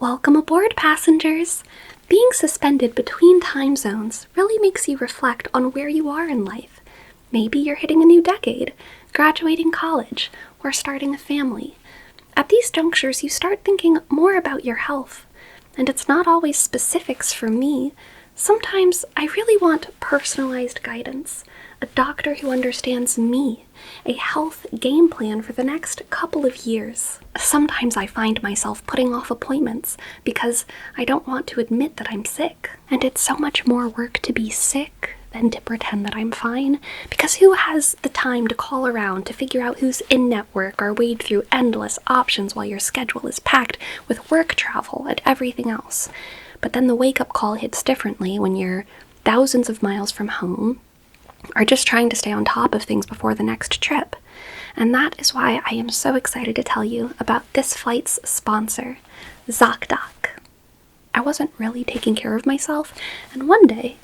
Welcome aboard, passengers! Being suspended between time zones really makes you reflect on where you are in life. Maybe you're hitting a new decade, graduating college, or starting a family. At these junctures, you start thinking more about your health. And it's not always specifics for me. Sometimes I really want personalized guidance, a doctor who understands me, a health game plan for the next couple of years. Sometimes I find myself putting off appointments because I don't want to admit that I'm sick. And it's so much more work to be sick than to pretend that I'm fine, because who has the time to call around to figure out who's in network or wade through endless options while your schedule is packed with work travel and everything else? But then the wake-up call hits differently when you're thousands of miles from home or just trying to stay on top of things before the next trip. And that is why I am so excited to tell you about this flight's sponsor, ZocDoc. I wasn't really taking care of myself, and one day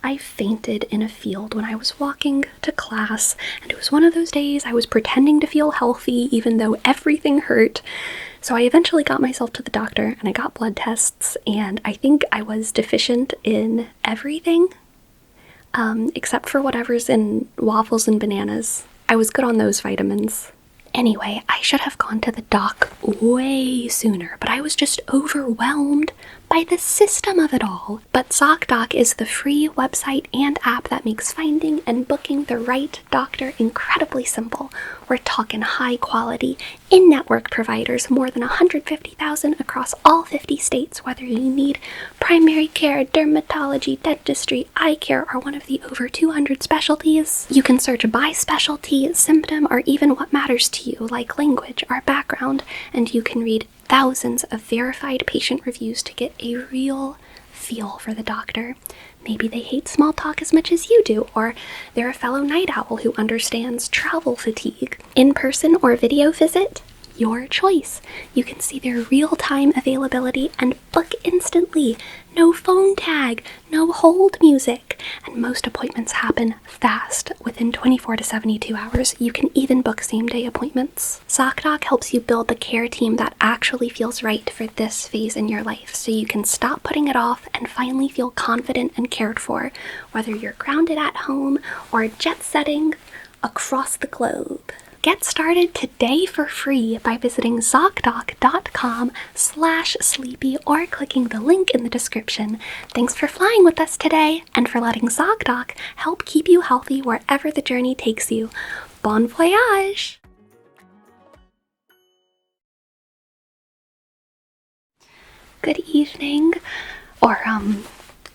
I fainted in a field when I was walking to class, and it was one of those days I was pretending to feel healthy even though everything hurt. So I eventually got myself to the doctor and I got blood tests, and I think I was deficient in everything, except for whatever's in waffles and bananas. I was good on those vitamins. Anyway, I should have gone to the doc way sooner, but I was just overwhelmed by the system of it all. But ZocDoc is the free website and app that makes finding and booking the right doctor incredibly simple. We're talking high quality, in-network providers, more than 150,000 across all 50 states, whether you need primary care, dermatology, dentistry, eye care, or one of the over 200 specialties. You can search by specialty, symptom, or even what matters to you, like language or background, and you can read thousands of verified patient reviews to get a real feel for the doctor. Maybe they hate small talk as much as you do, or they're a fellow night owl who understands travel fatigue. In-person or video visit? Your choice. You can see their real-time availability and book instantly. No phone tag, no hold music, and most appointments happen fast. Within 24 to 72 hours, you can even book same-day appointments. ZocDoc helps you build the care team that actually feels right for this phase in your life, so you can stop putting it off and finally feel confident and cared for, whether you're grounded at home or jet-setting across the globe. Get started today for free by visiting ZocDoc.com/sleepy or clicking the link in the description. Thanks for flying with us today and for letting ZocDoc help keep you healthy wherever the journey takes you. Bon voyage! Good evening, or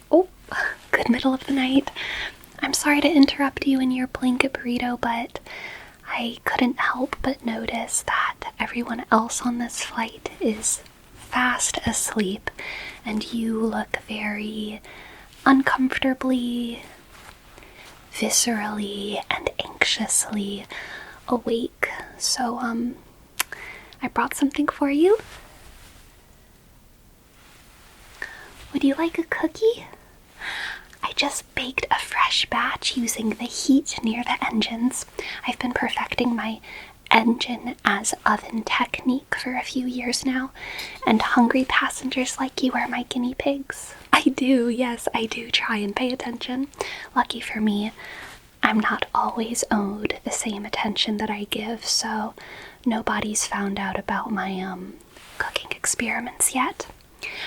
good middle of the night. I'm sorry to interrupt you in your blanket burrito, but I couldn't help but notice that everyone else on this flight is fast asleep, and you look very uncomfortably, viscerally, and anxiously awake. So, I brought something for you. Would you like a cookie? I just baked a fresh batch using the heat near the engines. I've been perfecting my engine as oven technique for a few years now, and hungry passengers like you are my guinea pigs. I do, yes, I do try and pay attention. Lucky for me, I'm not always owed the same attention that I give, so nobody's found out about my cooking experiments yet.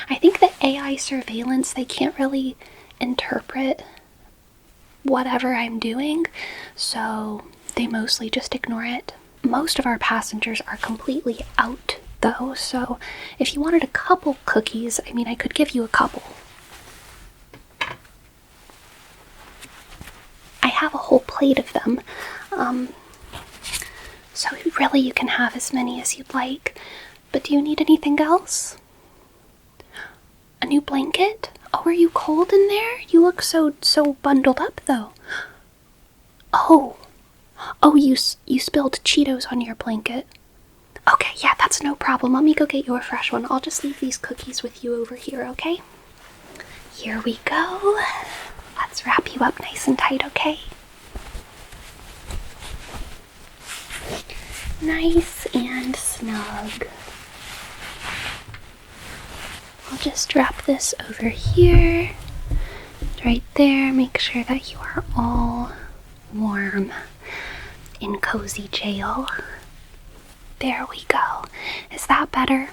I think the AI surveillance, they can't really interpret whatever I'm doing, so they mostly just ignore it. Most of our passengers are completely out though, so if you wanted a couple cookies, I could give you a couple. I have a whole plate of them, so really you can have as many as you'd like. But do you need anything else? A new blanket? Oh, are you cold in there? You look so bundled up, though. Oh, you spilled Cheetos on your blanket. Okay, yeah, that's no problem. Let me go get you a fresh one. I'll just leave these cookies with you over here, okay? Here we go. Let's wrap you up nice and tight, okay? Nice and snug. I'll just wrap this over here, right there. Make sure that you are all warm in cozy jail. There we go. Is that better?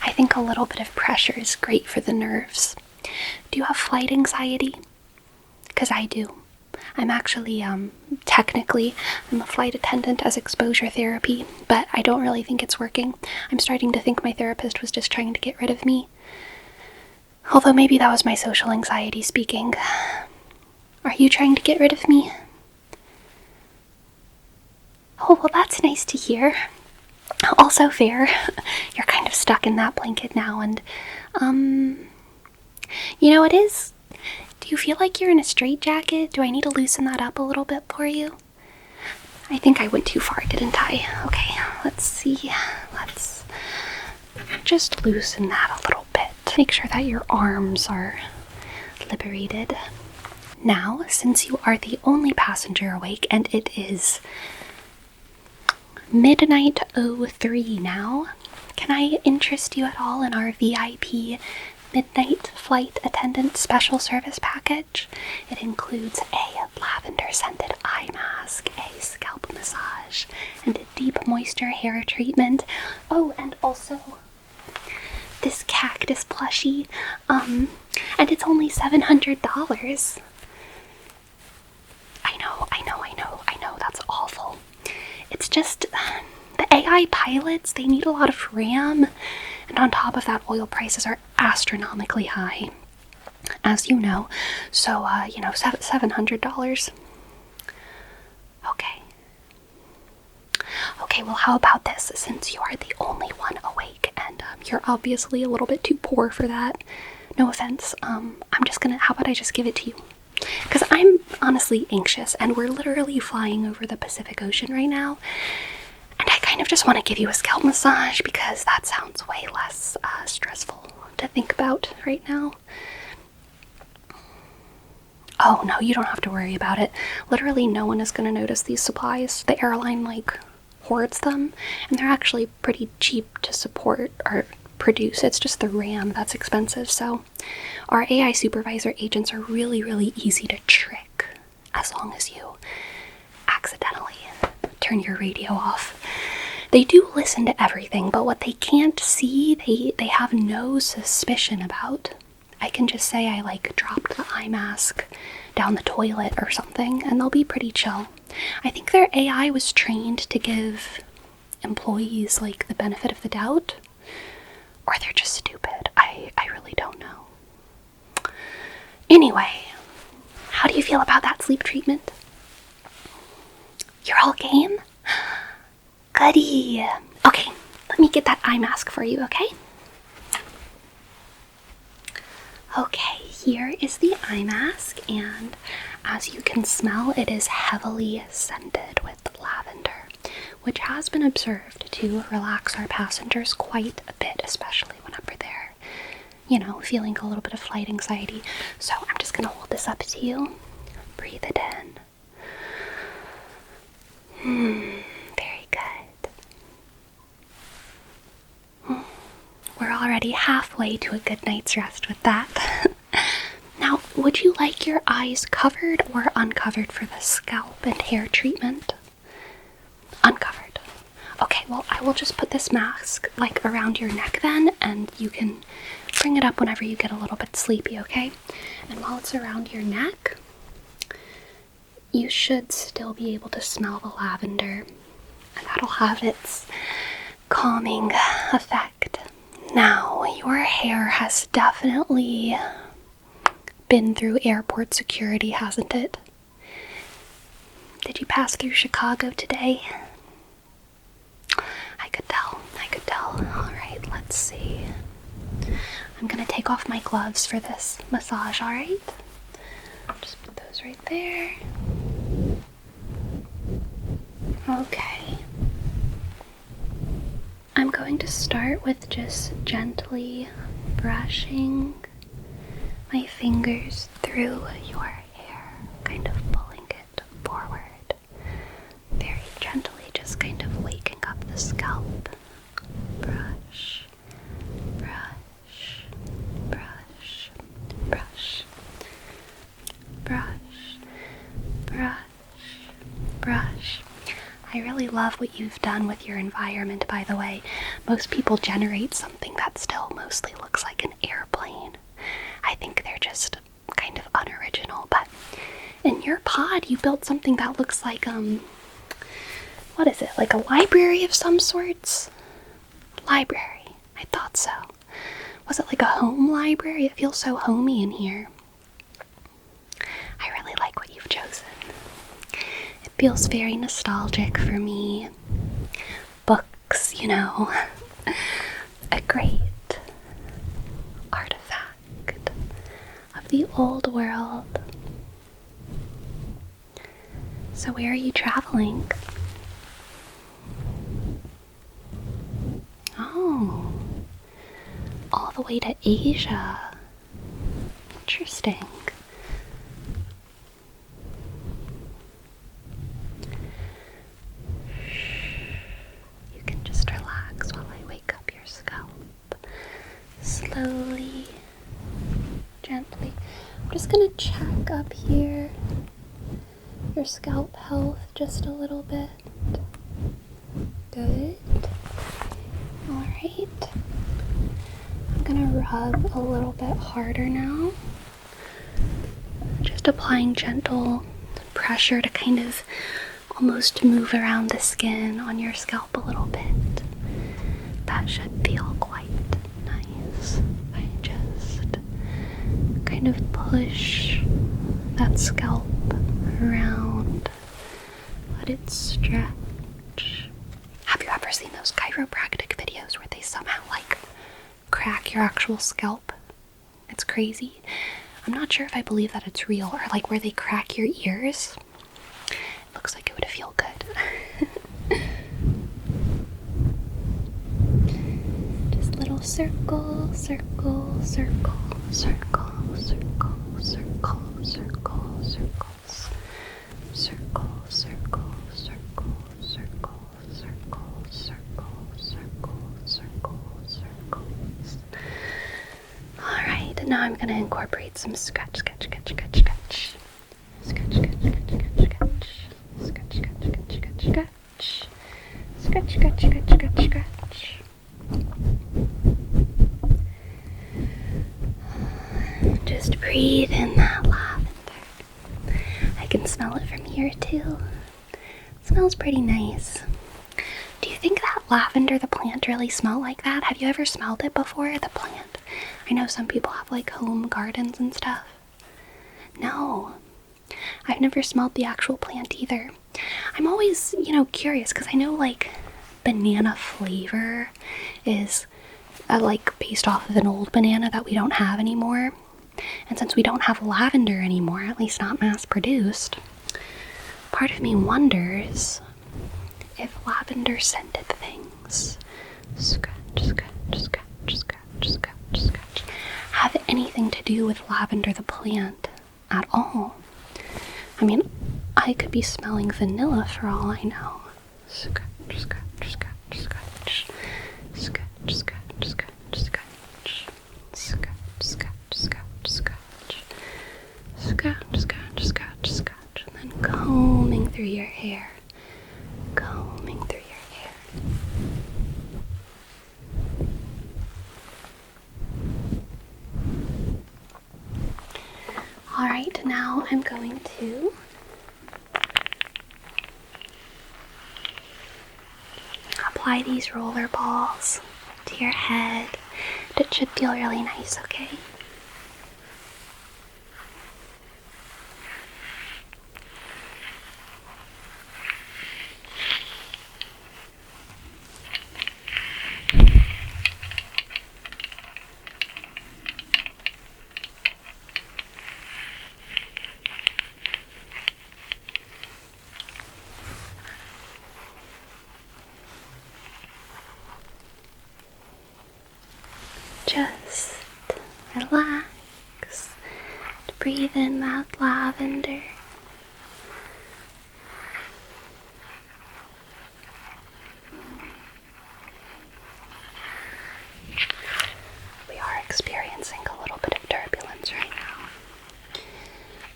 I think a little bit of pressure is great for the nerves. Do you have flight anxiety? Because I do. I'm actually, technically, I'm a flight attendant as exposure therapy, but I don't really think it's working. I'm starting to think my therapist was just trying to get rid of me. Although maybe that was my social anxiety speaking. Are you trying to get rid of me? Oh, well, that's nice to hear. Also fair. You're kind of stuck in that blanket now, and, you know, it is. Do you feel like you're in a straitjacket? Do I need to loosen that up a little bit for you? I think I went too far, didn't I? Okay, let's see. Let's just loosen that a little bit. Make sure that your arms are liberated. Now, since you are the only passenger awake, and it is midnight 03 now, can I interest you at all in our VIP midnight flight attendant special service package? It includes a lavender scented eye mask, a scalp massage, and a deep moisture hair treatment. Oh, and also this cactus plushie, and it's only $700. I know, that's awful. It's just, the AI pilots, they need a lot of RAM, and on top of that, oil prices are astronomically high, as you know. So, $700. Okay, well, how about this? Since you are the only one awake, and you're obviously a little bit too poor for that, no offense, how about I just give it to you? Because I'm honestly anxious, and we're literally flying over the Pacific Ocean right now, and I kind of just want to give you a scalp massage because that sounds way less stressful to think about right now. Oh, no, you don't have to worry about it. Literally no one is going to notice these supplies. The airline, hoards them, and they're actually pretty cheap to support or produce. It's just the RAM that's expensive, so our AI supervisor agents are really, really easy to trick as long as you accidentally turn your radio off. They do listen to everything, but what they can't see, they have no suspicion about. I can just say I dropped the eye mask down the toilet or something, and they'll be pretty chill. I think their AI was trained to give employees the benefit of the doubt, or they're just stupid. I really don't know. Anyway, how do you feel about that sleep treatment? You're all game? Goody. Okay, let me get that eye mask for you, okay? Okay, here is the eye mask, and as you can smell, it is heavily scented with lavender, which has been observed to relax our passengers quite a bit, especially whenever they're, feeling a little bit of flight anxiety. So I'm just gonna hold this up to you. Breathe it in. Very good. We're already halfway to a good night's rest with that. Now, would you like your eyes covered or uncovered for the scalp and hair treatment? Uncovered. Okay, well, I will just put this mask around your neck then, and you can bring it up whenever you get a little bit sleepy, okay? And while it's around your neck, you should still be able to smell the lavender, and that'll have its calming effect. Now, your hair has definitely been through airport security, hasn't it? Did you pass through Chicago today? I could tell. Alright, let's see. I'm gonna take off my gloves for this massage, alright? Just put those right there. Okay. I'm going to start with just gently brushing my fingers through your hair, kind of pulling it forward. Very gently, just kind of waking up the scalp. Brush, brush, really love what you've done with your environment, by the way. Most people generate something that still mostly looks like an airplane. I think they're just kind of unoriginal, but in your pod, you built something that looks like, what is it, like a library of some sorts? Library, I thought so. Was it like a home library? It feels so homey in here. I really like what you've chosen. It feels very nostalgic for me. Books, you know. A great artifact of the old world. So where are you traveling? Oh, all the way to Asia. Interesting. You can just relax while I wake up your scalp. Slowly, gently. I'm just gonna check up here your scalp health just a little bit. Good. Alright. I'm gonna rub a little bit harder now. Just applying gentle pressure to kind of almost move around the skin on your scalp a little bit. That should feel quite nice. I just kind of push that scalp around, let it stretch. Have you ever seen those chiropractic videos where they somehow like crack your actual scalp? It's crazy. I'm not sure if I believe that it's real, or like where they crack your ears. It looks like it would feel good. Just little circle, circle, circle, circle, circle, circle, circle, circles. Circle, circle, circle, circle, circle, circle, circle, circle, circles. Alright, now I'm going to incorporate some scratch, scratch, scratch, scratch, scratch. Scratch, scratch, scratch, scratch, scratch. Scratch, scratch, scratch, scratch, scratch. Scratch, scratch, scratch, scratch, scratch. Just breathe in that lavender. I can smell it from here too. It smells pretty nice. Do you think that lavender, the plant, really smell like that? Have you ever smelled it before, the plant? I know some people have like home gardens and stuff. No, I've never smelled the actual plant either. I'm always, curious because I know like banana flavor is like based off of an old banana that we don't have anymore. And since we don't have lavender anymore, at least not mass produced, part of me wonders if lavender scented things, scratch, scratch, scratch, scratch, scratch, scratch, have anything to do with lavender the plant at all. I mean, I could be smelling vanilla for all I know. Scratch, scratch, scratch, scratch, scratch, scratch, scratch, scratch, scratch, scratch, scratch, scratch, scratch, scratch, scratch, scratch, and then combing through your hair, combing through your hair. Alright, now I'm going to apply these roller balls to your head. It should feel really nice, okay? Just relax, breathe in that lavender. We are experiencing a little bit of turbulence right now.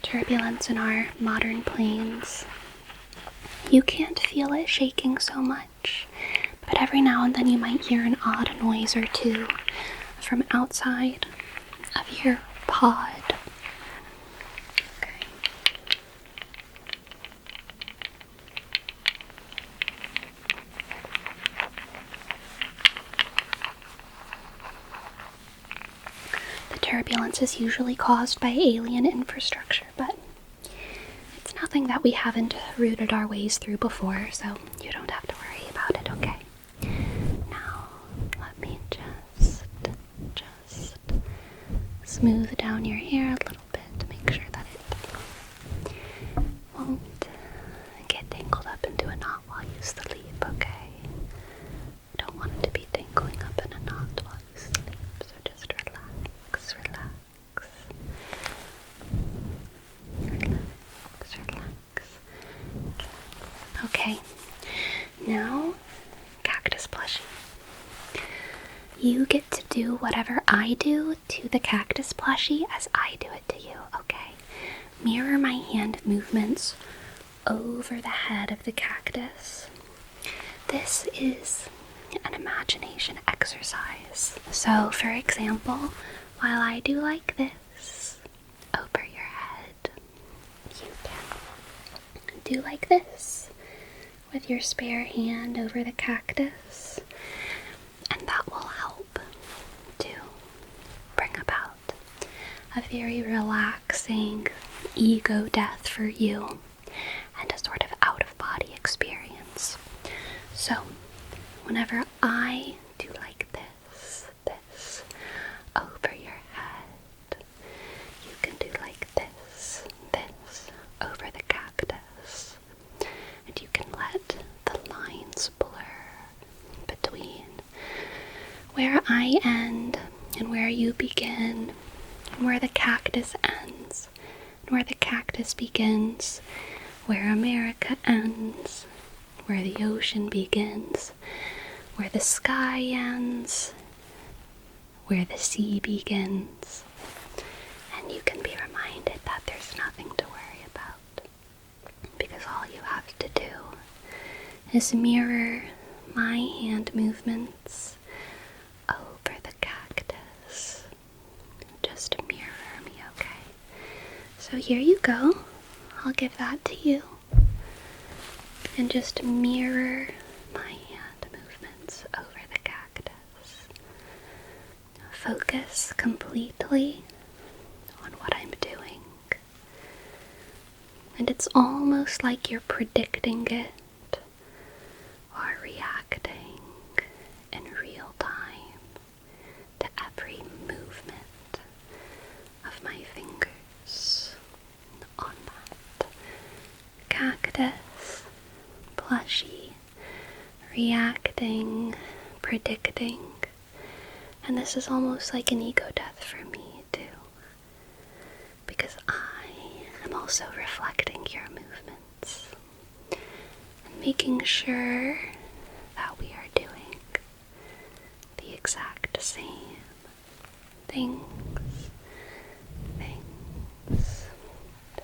Turbulence in our modern planes. you can't feel it shaking so much, but every now and then you might hear an odd noise or two from outside of your pod. Okay. The turbulence is usually caused by alien infrastructure, but it's nothing that we haven't rooted our ways through before, so you don't have to worry about it, okay? Now, let me just smooth down your hair a little bit to make sure that it won't get tangled up into a knot while you sleep, okay? Don't want it to be tangling up in a knot while you sleep, so just relax, relax. Relax. Okay, now, cactus plushie. You get to do whatever I do to the cactus plushie as I do it to you, okay? Mirror my hand movements over the head of the cactus. This is an imagination exercise. So, for example, while I do like this over your head, you can do like this with your spare hand over the cactus, and that will help to bring about a very relaxing ego death for you and a sort of out-of-body experience. So, whenever I do like this over your head, you can do like this over the cactus, and you can let the lines blur between where I end and where you begin, and where the cactus ends and where the cactus begins, where America ends, where the ocean begins, where the sky ends, where the sea begins. And you can be reminded that there's nothing to worry about, because all you have to do is mirror my hand movements over the cactus. Just mirror me, okay? So here you go. I'll give that to you. And just mirror my hand movements over the cactus. Focus completely on what I'm doing. And it's almost like you're predicting it or reacting in real time to every movement of my fingers on that cactus plushie, reacting, predicting. And this is almost like an ego death for me too, because I am also reflecting your movements and making sure that we are doing the exact same things.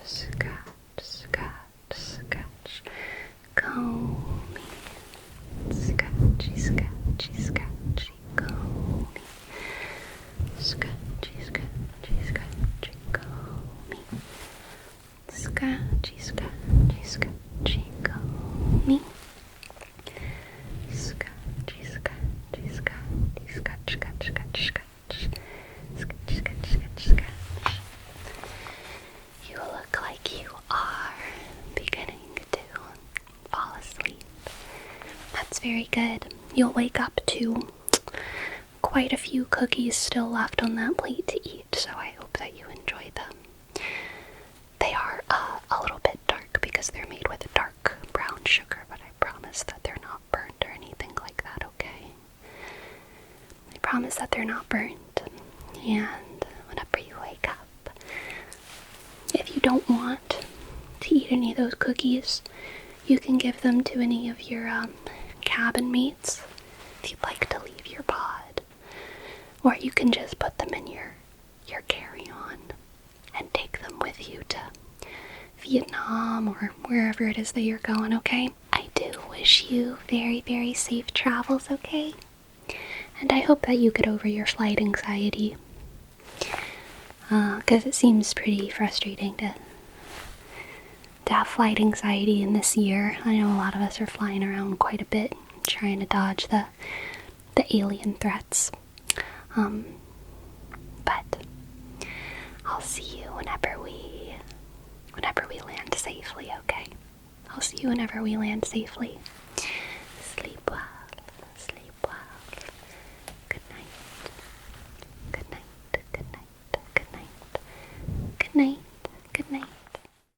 Scratch, combing, scratchy, combing, scratchy, combing, scratchy, combing, scratch. You look like you are beginning to fall asleep. That's very good. You'll wake up to quite a few cookies still left on that plate to eat, so I hope that you enjoy them. They are a little bit dark because they're made with dark brown sugar, but I promise that they're not burnt or anything like that, okay? I promise that they're not burnt. And whenever you wake up, if you don't want to eat any of those cookies, you can give them to any of your cabin mates if you'd like to leave your pod. Or you can just put them in your carry-on and take them with you to Vietnam or wherever it is that you're going, okay? I do wish you very, very safe travels, okay? And I hope that you get over your flight anxiety. Because it seems pretty frustrating to have flight anxiety in this year. I know a lot of us are flying around quite a bit, trying to dodge the alien threats. But I'll see you whenever we land safely, okay? I'll see you whenever we land safely.